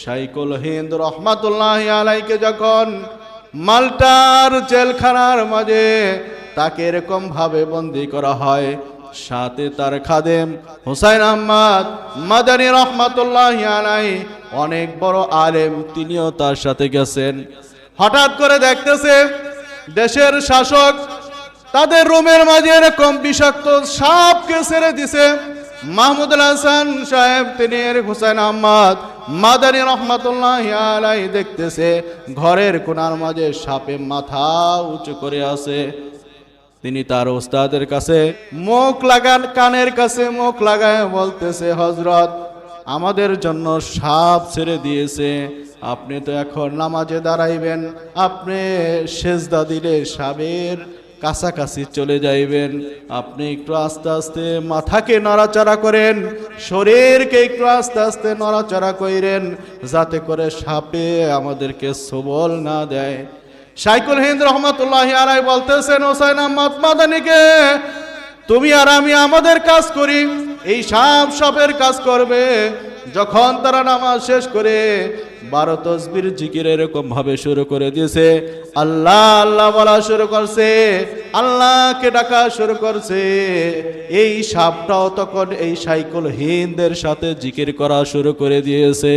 শাইখুল হিন্দ রহমাতুল্লাহি আলাইকে যখন মাল্টার জেলখানার মাঝে তাকে এরকম ভাবে বন্দী করা হয়, সাথে তার খাদেম হুসাইন আহমদ মাদানী রহমাতুল্লাহি আলাইহি অনেক বড় আলেম, তিনিও তার সাথে গেছেন। হঠাৎ করে দেখতেছে দেশের শাসক তাদের রুমের মাঝে এরকম বিষাক্ত সাপকে ছেড়ে দিছে। মাহমুদুল হাসান সাহেব তিনি হুসাইন আহমদ মাদানী রহমাতুল্লাহি আলাইহি দেখতেছে ঘরের কোণার মাঝে সাপে মাথা উঁচু করে আছে। তিনি তার ওস্তাদের কাছে মুখ লাগান, কানের কাছে মুখ লাগায় বলতেছে, হযরত আমাদের জন্য সাপ ছেড়ে দিয়েছে, আপনি তো এখন নামাজে দাঁড়াইবেন, আপনি সেজদা দিলে সাপের কাছাকাছি চলে যাইবেন, আপনি একটু আস্তে আস্তে মাথাকে নড়াচড়া করেন, শরীরকে একটু আস্তে আস্তে নড়াচড়া করেন, যাতে করে সাপে আমাদেরকে সবল না দেয়। শাইখুল হিন্দ রহমাতুল্লাহি আলাইহি বলতেছেন হুসাইন আহমদ মাদানীকে, তুমি আর আমি আমাদের কাজ করি, এই সাপের কাজ করবে। যখন তারা নামাজ শেষ করে 12 তাসবির জিকির এরকম ভাবে শুরু করে দিয়েছে, আল্লাহ আল্লাহ বলা শুরু করছে, আল্লাহকে ডাকা শুরু করছে, এই সাপটাও তখন এই শাইখুল হিন্দের সাথে জিকির করা শুরু করে দিয়েছে।